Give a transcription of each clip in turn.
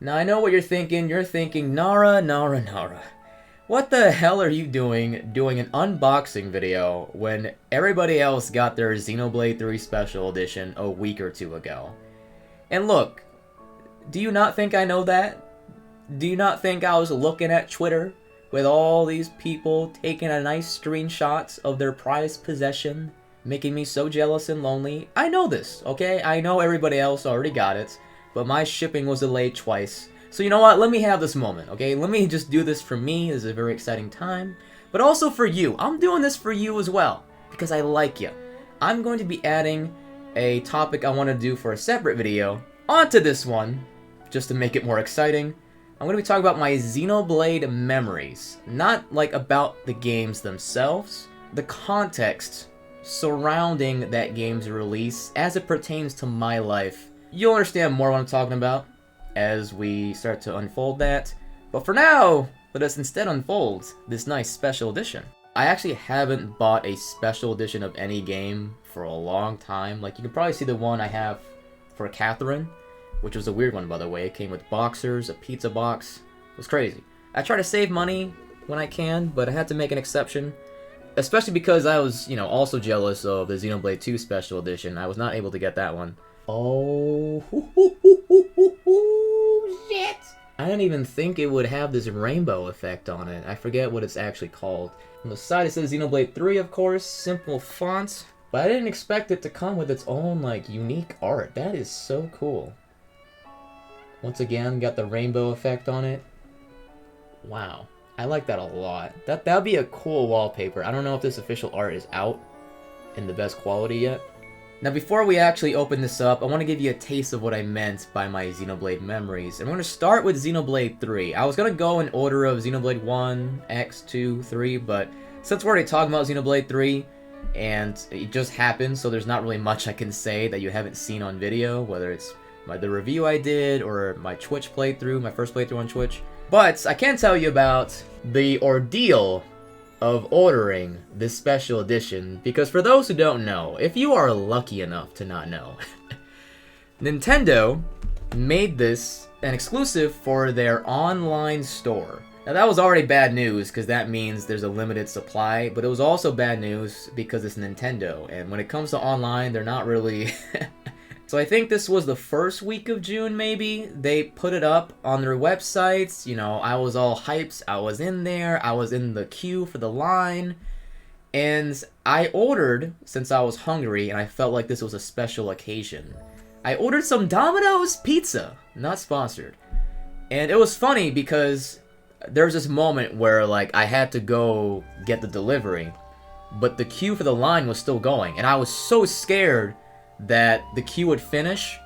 Now I know what you're thinking. You're thinking, Nara. What the hell are you doing an unboxing video when everybody else got their Xenoblade 3 Special Edition a week or two ago? And look, do you not think I know that? Do you not think I was looking at Twitter with all these people taking a nice screenshots of their prized possession, making me so jealous and lonely? I know this, okay? I know everybody else already got it, but my shipping was delayed twice. So you know what? Let me have this moment, okay? Let me just do this for me. This is a very exciting time. But also for you. I'm doing this for you as well, because I like you. I'm going to be adding a topic I want to do for a separate video onto this one, just to make it more exciting. I'm going to be talking about my Xenoblade memories. Not like about the games themselves, the context surrounding that game's release as it pertains to my life. You'll understand more what I'm talking about as we start to unfold that. But for now, let us instead unfold this nice special edition. I actually haven't bought a special edition of any game for a long time. Like, you can probably see the one I have for Catherine, which was a weird one, by the way. It came with boxers, a pizza box. It was crazy. I try to save money when I can, but I had to make an exception. Especially because I was, also jealous of the Xenoblade 2 Special Edition. I was not able to get that one. Oh, shit! I didn't even think it would have this rainbow effect on it. I forget what it's actually called. On the side it says Xenoblade 3, of course, simple font. But I didn't expect it to come with its own, unique art. That is so cool. Once again, got the rainbow effect on it. Wow. I like that a lot. That'd be a cool wallpaper. I don't know if this official art is out in the best quality yet. Now, before we actually open this up, I want to give you a taste of what I meant by my Xenoblade memories. And we're going to start with Xenoblade 3. I was going to go in order of Xenoblade 1, X, 2, 3, but since we're already talking about Xenoblade 3, and it just happened, so there's not really much I can say that you haven't seen on video, whether it's the review I did, or my Twitch playthrough, my first playthrough on Twitch. But I can tell you about the ordeal of ordering this special edition, because for those who don't know, if you are lucky enough to not know, Nintendo made this an exclusive for their online store. Now that was already bad news, because that means there's a limited supply, but it was also bad news because it's Nintendo, and when it comes to online, they're not really... So I think this was the first week of June, maybe. They put it up on their websites. I was all hyped. I was in there. I was in the queue for the line. And I ordered, since I was hungry and I felt like this was a special occasion, I ordered some Domino's pizza. Not sponsored. And it was funny because there was this moment where, I had to go get the delivery, but the queue for the line was still going. And I was so scared that the queue would finish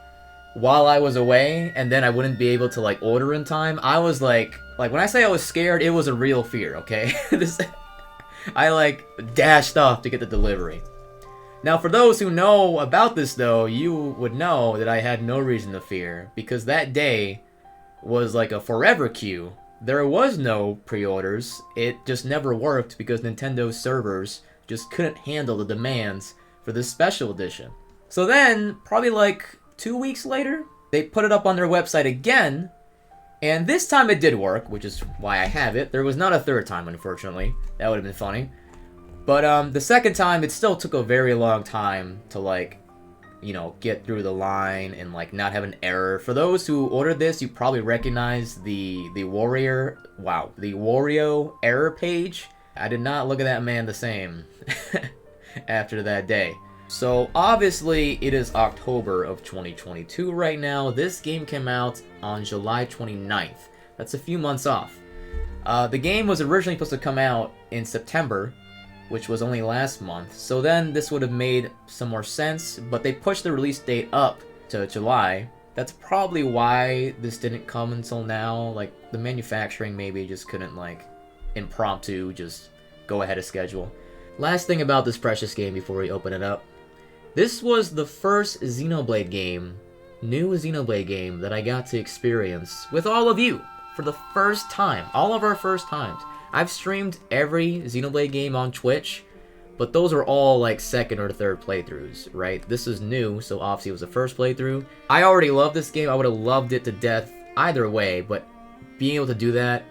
while I was away, and then I wouldn't be able to, order in time. I was like, when I say I was scared, it was a real fear, okay? I, dashed off to get the delivery. Now, for those who know about this, though, you would know that I had no reason to fear, because that day was a forever queue. There was no pre-orders. It just never worked because Nintendo's servers just couldn't handle the demands for this special edition. So then, probably 2 weeks later, they put it up on their website again, and this time it did work, which is why I have it. There was not a third time, unfortunately. That would have been funny. But the second time, it still took a very long time to, get through the line and, not have an error. For those who ordered this, you probably recognize the Wario error page. I did not look at that man the same after that day. So, obviously, it is October of 2022 right now. This game came out on July 29th. That's a few months off. The game was originally supposed to come out in September, which was only last month. So then this would have made some more sense, but they pushed the release date up to July. That's probably why this didn't come until now. The manufacturing maybe just couldn't, impromptu just go ahead of schedule. Last thing about this precious game before we open it up. This was the first new Xenoblade game that I got to experience with all of you for the first time. All of our first times. I've streamed every Xenoblade game on Twitch, but those are all second or third playthroughs, right? This is new, so obviously it was the first playthrough. I already love this game. I would have loved it to death either way, but being able to do that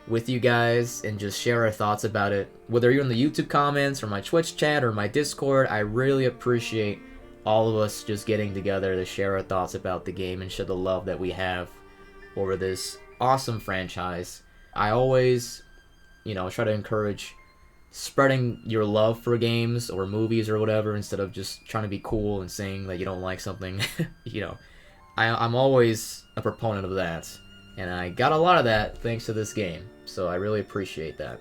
with you guys and just share our thoughts about it, whether you're in the YouTube comments or my Twitch chat or my Discord, I really appreciate all of us just getting together to share our thoughts about the game and show the love that we have over this awesome franchise. I always, try to encourage spreading your love for games or movies or whatever instead of just trying to be cool and saying that you don't like something. I'm always a proponent of that, and I got a lot of that thanks to this game, so I really appreciate that.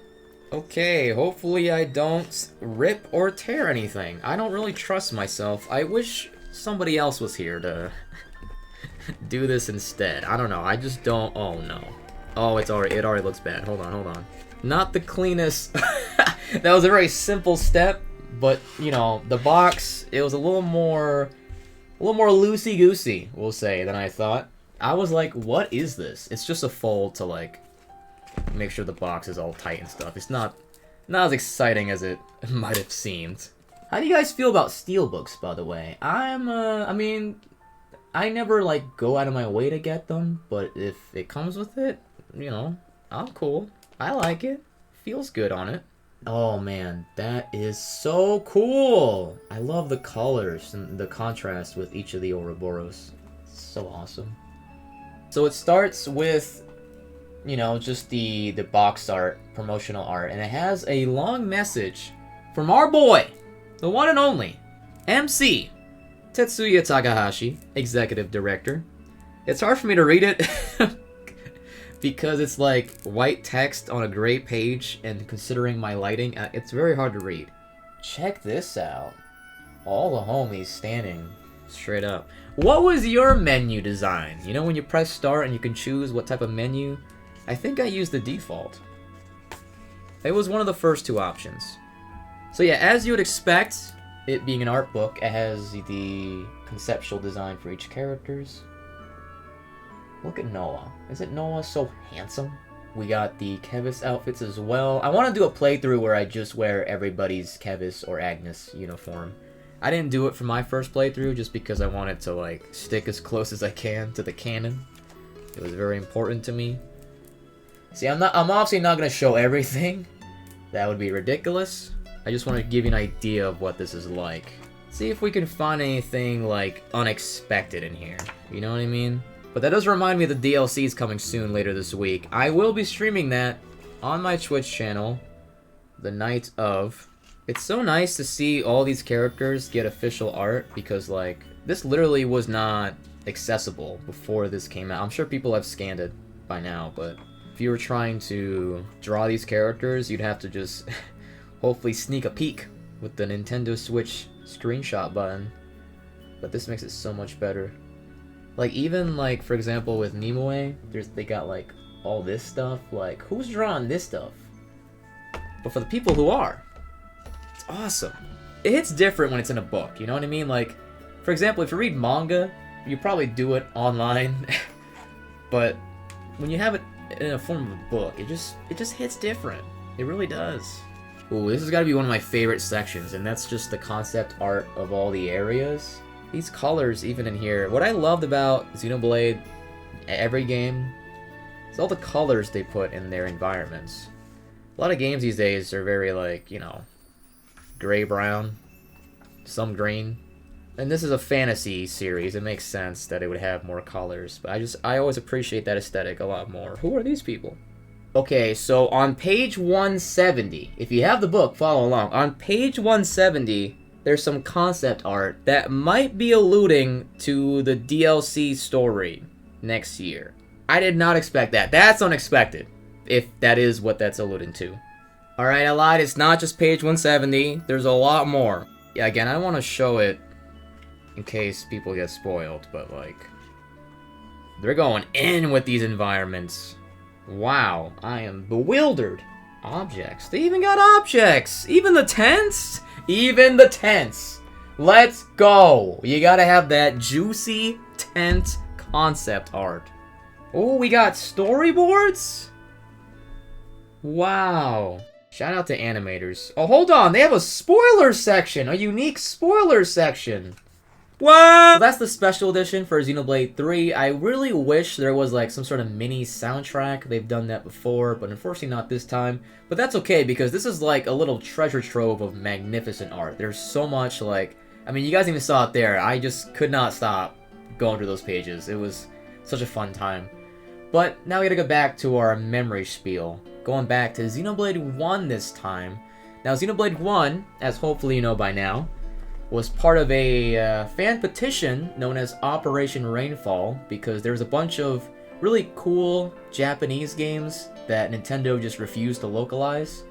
Okay, hopefully I don't rip or tear anything. I don't really trust myself. I wish somebody else was here to do this instead. I don't know, I just don't. Oh no. Oh, it already looks bad. Hold on. Not the cleanest. That was a very simple step, but the box, it was a little more loosey-goosey, we'll say, than I thought. I was like, what is this? It's just a fold to like make sure the box is all tight and stuff. It's not as exciting as it might have seemed. How do you guys feel about steelbooks, by the way? I never like go out of my way to get them, but if it comes with it, I'm cool. I like it. Feels good on it. Oh man, that is so cool! I love the colors and the contrast with each of the Ouroboros. It's so awesome. So it starts with, just the box art, promotional art, and it has a long message from our boy, the one and only, MC Tetsuya Takahashi, Executive Director. It's hard for me to read it because it's like white text on a gray page, and considering my lighting, it's very hard to read. Check this out. All the homies standing straight up. What was your menu design? When you press start and you can choose what type of menu? I think I used the default. It was one of the first two options. So yeah, as you would expect, it being an art book, it has the conceptual design for each characters. Look at Noah. Isn't Noah so handsome? We got the Keves outfits as well. I want to do a playthrough where I just wear everybody's Keves or Agnus uniform. I didn't do it for my first playthrough just because I wanted to like stick as close as I can to the canon. It was very important to me. See, I'm obviously not going to show everything. That would be ridiculous. I just want to give you an idea of what this is like. See if we can find anything like unexpected in here. You know what I mean? But that does remind me of the DLCs coming soon later this week. I will be streaming that on my Twitch channel the night of. It's so nice to see all these characters get official art because like this literally was not accessible before this came out. I'm sure people have scanned it by now, but if you were trying to draw these characters, you'd have to just hopefully sneak a peek with the Nintendo Switch screenshot button. But this makes it so much better. Like even like for example with Nimue, they got like all this stuff. Like who's drawing this stuff? But for the people who are, it's awesome. It hits different when it's in a book. You know what I mean? Like for example, if you read manga, you probably do it online. But when you have it in a form of a book, it just hits different. It really does. Ooh, this has got to be one of my favorite sections, and that's just the concept art of all the areas. These colors, even in here, what I loved about Xenoblade, every game, is all the colors they put in their environments. A lot of games these days are very like, gray-brown, some green. And this is a fantasy series, it makes sense that it would have more colors, but I always appreciate that aesthetic a lot more. Who are these people? Okay, so on page 170, if you have the book, follow along. On page 170, there's some concept art that might be alluding to the DLC story next year. I did not expect that. That's unexpected, if that is what that's alluding to. Alright, I lied. It's not just page 170. There's a lot more. Yeah, again, I want to show it in case people get spoiled, but like, they're going in with these environments. Wow, I am bewildered. Objects. They even got objects! Even the tents? Even the tents! Let's go! You gotta have that juicy tent concept art. Oh, we got storyboards? Wow. Shout out to animators. Oh, hold on. They have a spoiler section. A unique spoiler section. What? So that's the special edition for Xenoblade 3. I really wish there was like some sort of mini soundtrack. They've done that before, but unfortunately not this time. But that's okay because this is like a little treasure trove of magnificent art. There's so much like, I mean, you guys even saw it there. I just could not stop going through those pages. It was such a fun time. But now we gotta go back to our memory spiel. Going back to Xenoblade 1 this time. Now Xenoblade 1, as hopefully you know by now, was part of a fan petition known as Operation Rainfall because there's a bunch of really cool Japanese games that Nintendo just refused to localize,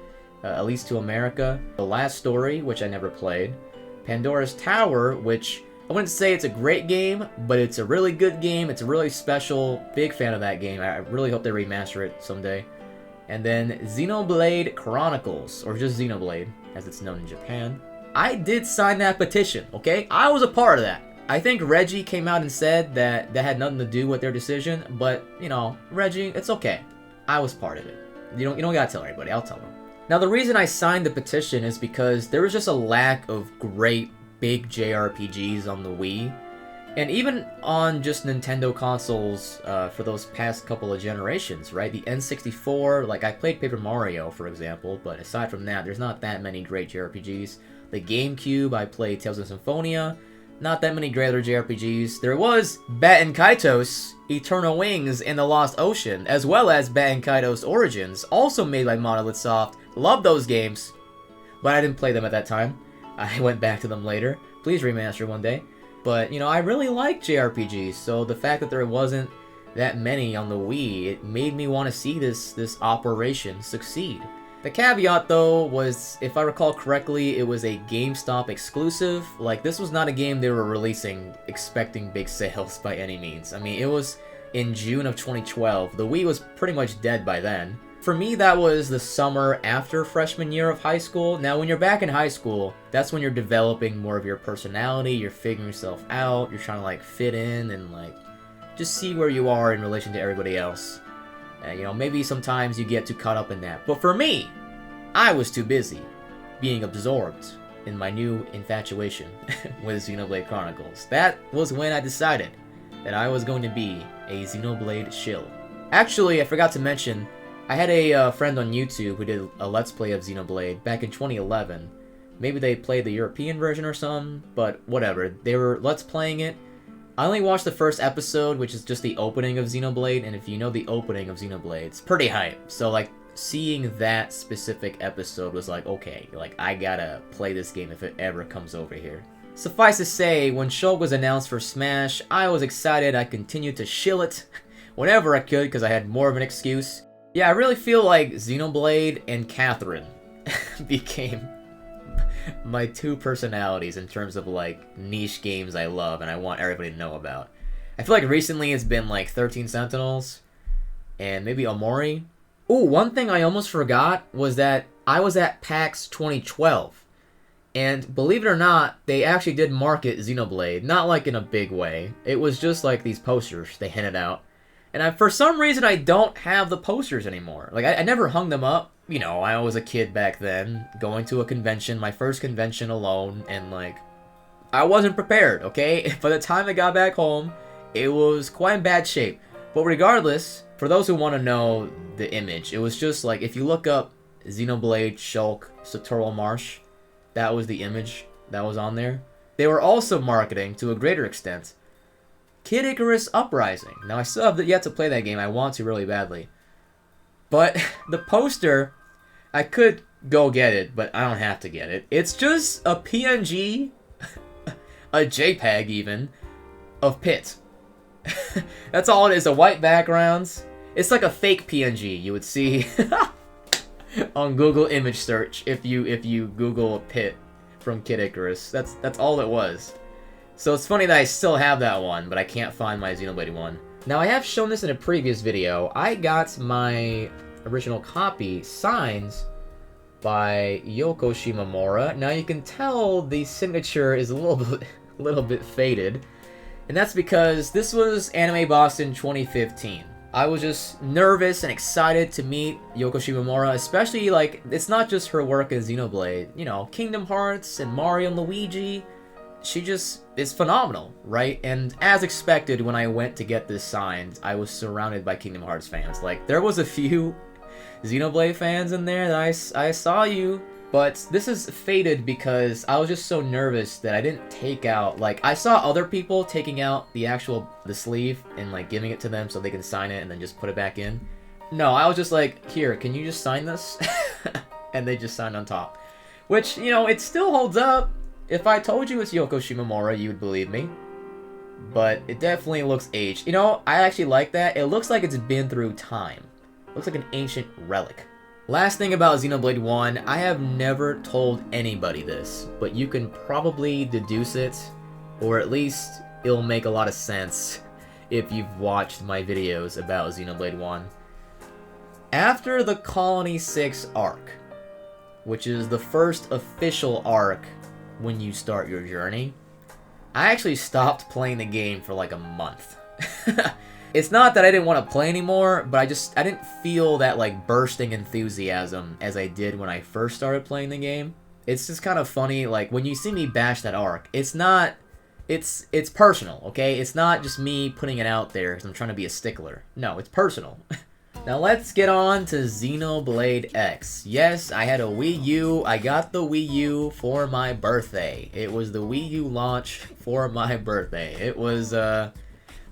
at least to America. The Last Story, which I never played. Pandora's Tower, which I wouldn't say it's a great game, but it's a really good game. It's a really special, big fan of that game. I really hope they remaster it someday. And then Xenoblade Chronicles, or just Xenoblade, as it's known in Japan. I did sign that petition, okay? I was a part of that. I think Reggie came out and said that that had nothing to do with their decision, but, you know, Reggie, it's okay. I was part of it. You don't gotta tell everybody, I'll tell them. Now, the reason I signed the petition is because there was just a lack of great big JRPGs on the Wii. And even on just Nintendo consoles for those past couple of generations, right? The N64, like I played Paper Mario, for example, but aside from that, there's not that many great JRPGs. The GameCube, I played Tales of Symphonia. Not that many great other JRPGs. There was Baten Kaitos, Eternal Wings, and the Lost Ocean, as well as Baten Kaitos Origins, also made by Monolith Soft. Love those games, but I didn't play them at that time. I went back to them later. Please remaster one day. But, you know, I really like JRPGs, so the fact that there wasn't that many on the Wii, it made me want to see this operation succeed. The caveat, though, was, if I recall correctly, it was a GameStop exclusive. Like, this was not a game they were releasing expecting big sales by any means. I mean, it was in June of 2012. The Wii was pretty much dead by then. For me, that was the summer after freshman year of high school. Now, when you're back in high school, that's when you're developing more of your personality, you're figuring yourself out, you're trying to, like, fit in and, like, just see where you are in relation to everybody else. You know, maybe sometimes you get too caught up in that. But for me, I was too busy being absorbed in my new infatuation with Xenoblade Chronicles. That was when I decided that I was going to be a Xenoblade shill. Actually, I forgot to mention, I had a friend on YouTube who did a Let's Play of Xenoblade back in 2011. Maybe they played the European version or something, but whatever. They were Let's Playing it. I only watched the first episode, which is just the opening of Xenoblade, and if you know the opening of Xenoblade, it's pretty hype. So, like, seeing that specific episode was like, okay, like, I gotta play this game if it ever comes over here. Suffice to say, when Shulk was announced for Smash, I was excited. I continued to shill it whenever I could, because I had more of an excuse. Yeah, I really feel like Xenoblade and Catherine became my two personalities in terms of, like, niche games I love and I want everybody to know about. I feel like recently it's been, like, 13 Sentinels and maybe Omori. Ooh, one thing I almost forgot was that I was at PAX 2012. And believe it or not, they actually did market Xenoblade. Not, like, in a big way. It was just, like, these posters they handed out. And for some reason, I don't have the posters anymore. Like, I never hung them up. You know, I was a kid back then, going to a convention, my first convention alone, and, like, I wasn't prepared, okay? By the time I got back home, it was quite in bad shape. But regardless, for those who want to know the image, it was just, like, if you look up Xenoblade, Shulk, Satoru Marsh, that was the image that was on there. They were also marketing, to a greater extent, Kid Icarus Uprising. Now, I still have yet to play that game. I want to really badly. But the poster, I could go get it, but I don't have to get it. It's just a PNG, a JPEG even, of Pit. That's all it is, a white backgrounds. It's like a fake PNG you would see on Google image search if you Google Pit from Kid Icarus. That's all it was. So it's funny that I still have that one, but I can't find my Xenoblade one. Now, I have shown this in a previous video. I got my original copy signed by Yoko Shimomura. Now, you can tell the signature is a little bit faded. And that's because this was Anime Boston 2015. I was just nervous and excited to meet Yoko Shimomura, especially, like, it's not just her work as Xenoblade. You know, Kingdom Hearts and Mario and Luigi. she just is phenomenal, right? And as expected, when I went to get this signed, I was surrounded by Kingdom Hearts fans. Like, there was a few Xenoblade fans in there that I saw you. But this is faded because I was just so nervous that I didn't take out, like, I saw other people taking out the sleeve and, like, giving it to them so they can sign it and then just put it back in. No, I was just like, here, can you just sign this? And they just signed on top. Which, you know, it still holds up. If I told you it's Yoko Shimomura, you would believe me. But it definitely looks aged. You know, I actually like that. It looks like it's been through time. It looks like an ancient relic. Last thing about Xenoblade 1, I have never told anybody this, but you can probably deduce it, or at least it'll make a lot of sense if you've watched my videos about Xenoblade 1. After the Colony 6 arc, which is the first official arc when you start your journey, I actually stopped playing the game for like a month. It's not that I didn't want to play anymore, but I didn't feel that like bursting enthusiasm as I did when I first started playing the game. It's just kind of funny, like when you see me bash that arc, it's personal, okay? It's not just me putting it out there because I'm trying to be a stickler. No, it's personal. Now let's get on to Xenoblade X. Yes, I had a Wii U. I got the Wii U for my birthday. It was the Wii U launch for my birthday. It was,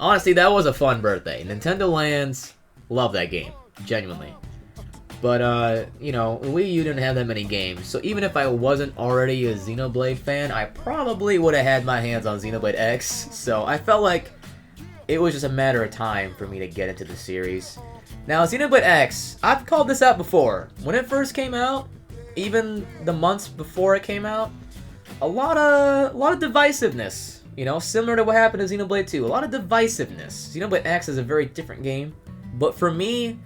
honestly, that was a fun birthday. Nintendo Lands, love that game, genuinely. But, you know, Wii U didn't have that many games, so even if I wasn't already a Xenoblade fan, I probably would have had my hands on Xenoblade X, so I felt like it was just a matter of time for me to get into the series. Now, Xenoblade X, I've called this out before. When it first came out, even the months before it came out, a lot of divisiveness. You know, similar to what happened to Xenoblade 2. A lot of divisiveness. Xenoblade X is a very different game. But for me,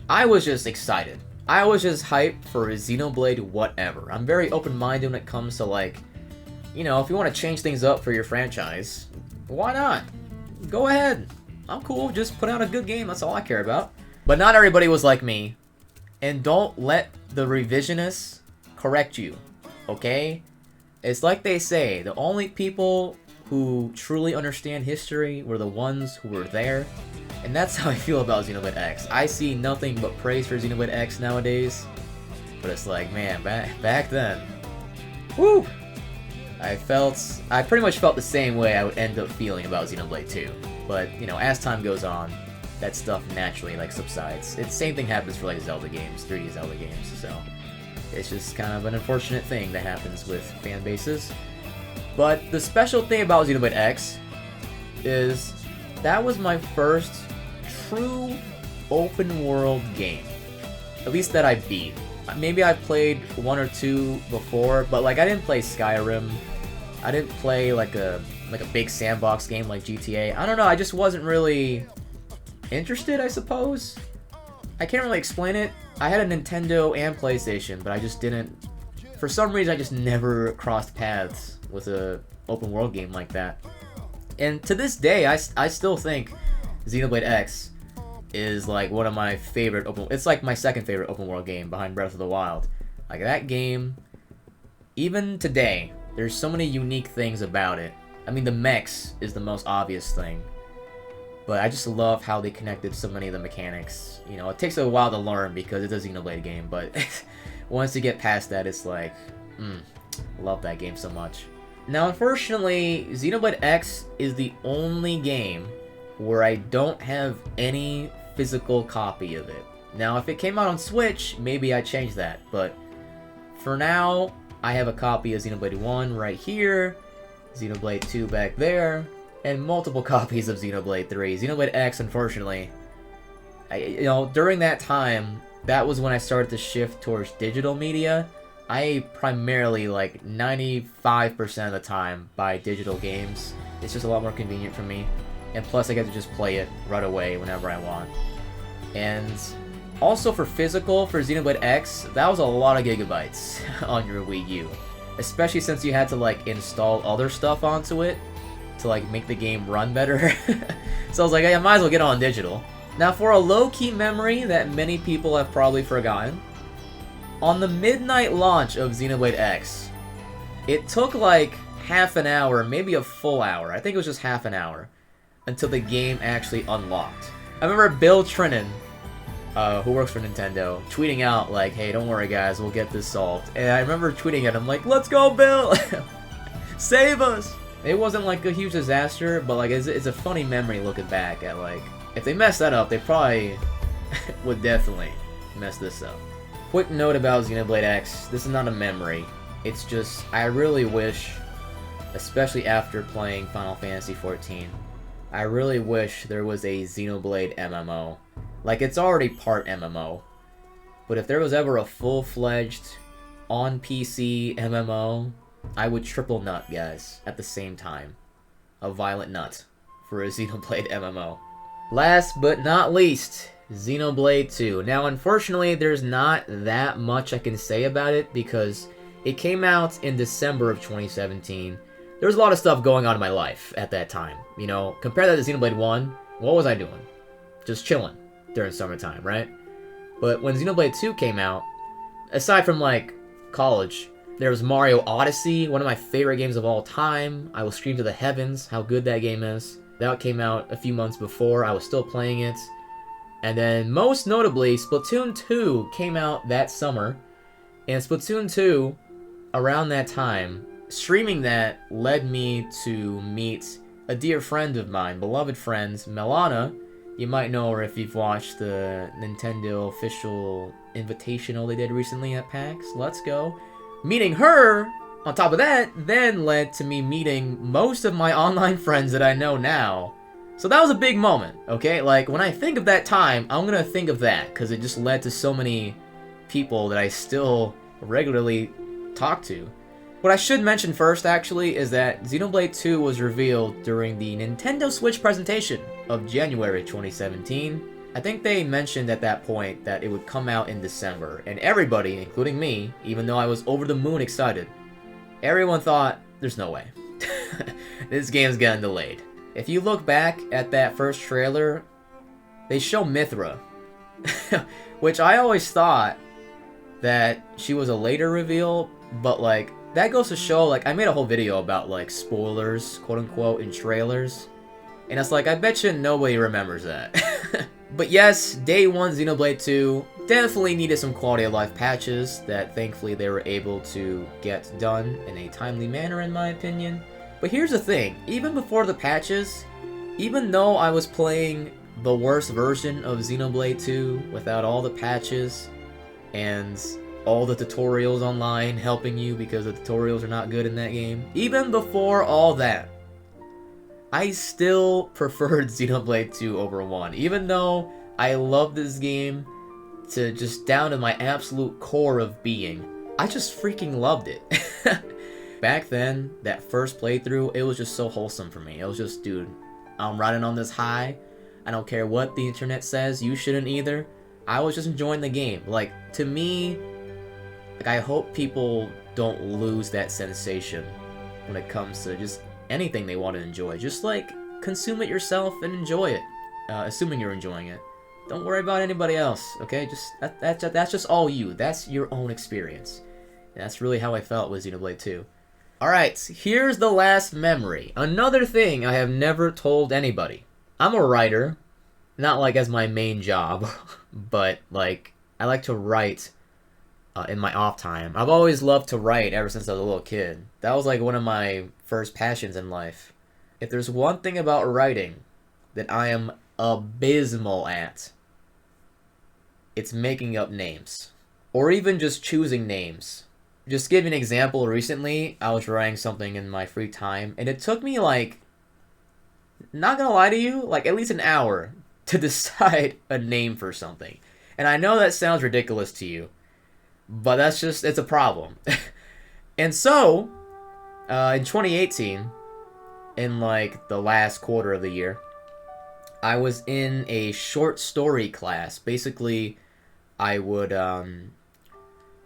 I was just excited. I was just hyped for Xenoblade whatever. I'm very open-minded when it comes to, like, you know, if you want to change things up for your franchise, why not? Go ahead. I'm cool. Just put out a good game. That's all I care about. But not everybody was like me. And don't let the revisionists correct you. Okay? It's like they say, the only people who truly understand history were the ones who were there. And that's how I feel about Xenoblade X. I see nothing but praise for Xenoblade X nowadays. But it's like, man, back then, woo! I pretty much felt the same way I would end up feeling about Xenoblade 2. But, you know, as time goes on, that stuff naturally, like, subsides. It's same thing happens for, like, Zelda games, 3D Zelda games, so it's just kind of an unfortunate thing that happens with fan bases. But the special thing about Xenoblade X is that was my first true open world game. At least that I beat. Maybe I played one or two before, but like I didn't play Skyrim. I didn't play like a big sandbox game like GTA. I don't know, I just wasn't really interested, I suppose. I can't really explain it. I had a Nintendo and PlayStation, but I just didn't. For some reason, I just never crossed paths with a open world game like that. And to this day, I still think Xenoblade X is like one of my favorite it's like my second favorite open world game behind Breath of the Wild. Like that game, even today, there's so many unique things about it. I mean, the mechs is the most obvious thing. But I just love how they connected so many of the mechanics. You know, it takes a while to learn because it's a Xenoblade game, but once you get past that, it's like, love that game so much. Now, unfortunately, Xenoblade X is the only game where I don't have any physical copy of it. Now, if it came out on Switch, maybe I'd change that, but for now, I have a copy of Xenoblade 1 right here, Xenoblade 2 back there, and multiple copies of Xenoblade 3. Xenoblade X, unfortunately, you know, during that time, that was when I started to shift towards digital media. I primarily, like, 95% of the time buy digital games. It's just a lot more convenient for me. And plus, I get to just play it right away whenever I want. And also for physical, for Xenoblade X, that was a lot of gigabytes on your Wii U. Especially since you had to, like, install other stuff onto it to, like, make the game run better. So I was like, hey, I might as well get on digital. Now, for a low-key memory that many people have probably forgotten, on the midnight launch of Xenoblade X, it took, like, half an hour, maybe a full hour. I think it was just half an hour until the game actually unlocked. I remember Bill Trinan, who works for Nintendo, tweeting out like, hey, don't worry guys, we'll get this solved. And I remember tweeting at him like, let's go Bill! Save us! It wasn't like a huge disaster, but like it's a funny memory looking back at like, if they messed that up, they probably would definitely mess this up. Quick note about Xenoblade X, this is not a memory. It's just, I really wish, especially after playing Final Fantasy XIV, I really wish there was a Xenoblade MMO. Like, it's already part MMO, but if there was ever a full-fledged, on PC MMO, I would triple nut, guys, at the same time. A violent nut for a Xenoblade MMO. Last but not least, Xenoblade 2. Now, unfortunately, there's not that much I can say about it because it came out in December of 2017. There was a lot of stuff going on in my life at that time. You know, compare that to Xenoblade 1, what was I doing? Just chilling during summertime, right? But when Xenoblade 2 came out, aside from, like, college, there was Mario Odyssey, one of my favorite games of all time. I will scream to the heavens how good that game is. That came out a few months before. I was still playing it. And then, most notably, Splatoon 2 came out that summer. And Splatoon 2, around that time, streaming that led me to meet a dear friend of mine, beloved friend, Melana. You might know her if you've watched the Nintendo official invitational they did recently at PAX. Let's go. Meeting her, on top of that, then led to me meeting most of my online friends that I know now. So that was a big moment, okay? Like, when I think of that time, I'm gonna think of that, because it just led to so many people that I still regularly talk to. What I should mention first, actually, is that Xenoblade 2 was revealed during the Nintendo Switch presentation of January 2017. I think they mentioned at that point that it would come out in December, and everybody, including me, even though I was over the moon excited, everyone thought, there's no way. This game's getting delayed. If you look back at that first trailer, they show Mithra, which I always thought that she was a later reveal, but like, that goes to show, like, I made a whole video about, like, spoilers, quote-unquote, in trailers, and it's like, I bet you nobody remembers that. But yes, day one Xenoblade 2 definitely needed some quality of life patches that thankfully they were able to get done in a timely manner in my opinion. But here's the thing, even before the patches, even though I was playing the worst version of Xenoblade 2 without all the patches and all the tutorials online helping you because the tutorials are not good in that game, even before all that, I still preferred Xenoblade 2 over 1, even though I love this game to just down to my absolute core of being. I just freaking loved it. Back then, that first playthrough, it was just so wholesome for me. It was just, dude, I'm riding on this high. I don't care what the internet says, you shouldn't either. I was just enjoying the game. Like, to me, like, I hope people don't lose that sensation when it comes to just anything they want to enjoy. Just like consume it yourself and enjoy it, assuming you're enjoying it. Don't worry about anybody else, okay? Just that's just all you. That's your own experience. And that's really how I felt with Xenoblade 2. Alright, here's the last memory. Another thing I have never told anybody. I'm a writer, not like as my main job, but like I like to write in my off time. I've always loved to write ever since I was a little kid. That was like one of my first passions in life. If there's one thing about writing that I am abysmal at, it's making up names. Or even just choosing names. Just give an example, recently I was writing something in my free time, and it took me like, not gonna lie to you, like at least an hour to decide a name for something. And I know that sounds ridiculous to you, but that's just, it's a problem. And so, in 2018, in like the last quarter of the year, I was in a short story class. Basically, I would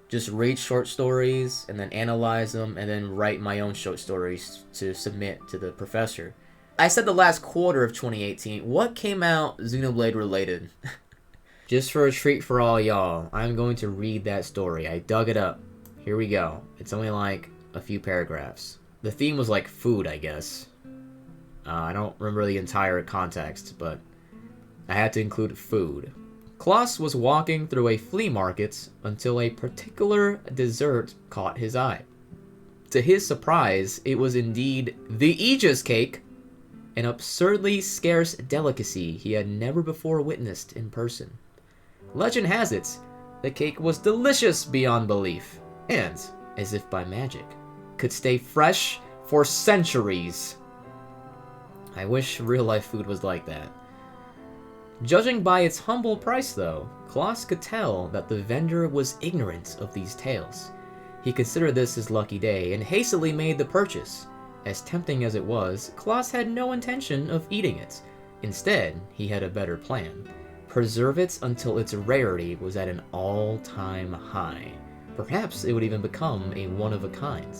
just read short stories and then analyze them and then write my own short stories to submit to the professor. I said the last quarter of 2018. What came out Xenoblade related? Just for a treat for all y'all, I'm going to read that story. I dug it up. Here we go. It's only like a few paragraphs. The theme was like food, I guess. I don't remember the entire context, but I had to include food. Klaus was walking through a flea market until a particular dessert caught his eye. To his surprise, it was indeed the Aegis cake, an absurdly scarce delicacy he had never before witnessed in person. Legend has it, the cake was delicious beyond belief, and, as if by magic, could stay fresh for centuries. I wish real-life food was like that. Judging by its humble price, though, Klaus could tell that the vendor was ignorant of these tales. He considered this his lucky day and hastily made the purchase. As tempting as it was, Klaus had no intention of eating it. Instead, he had a better plan. Preserve it until its rarity was at an all-time high. Perhaps it would even become a one-of-a-kind.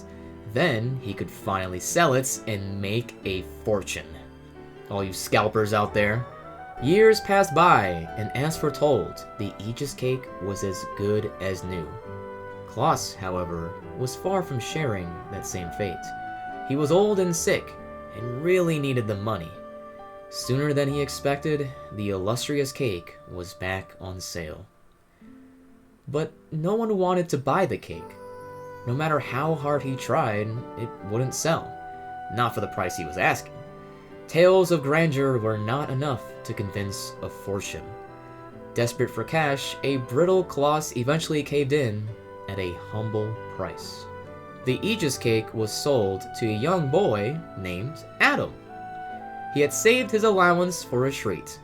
Then, he could finally sell it and make a fortune. All you scalpers out there. Years passed by, and as foretold, the Aegis cake was as good as new. Klaus, however, was far from sharing that same fate. He was old and sick, and really needed the money. Sooner than he expected, the illustrious cake was back on sale. But no one wanted to buy the cake. No matter how hard he tried, it wouldn't sell. Not for the price he was asking. Tales of grandeur were not enough to convince a fortune. Desperate for cash, a brittle Klaus eventually caved in at a humble price. The Aegis cake was sold to a young boy named Adam. He had saved his allowance for a treat.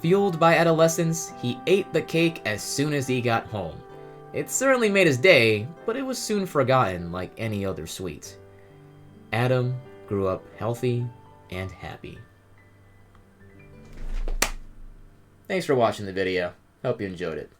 Fueled by adolescence, he ate the cake as soon as he got home. It certainly made his day, but it was soon forgotten like any other sweet. Adam grew up healthy and happy. Thanks for watching the video. Hope you enjoyed it.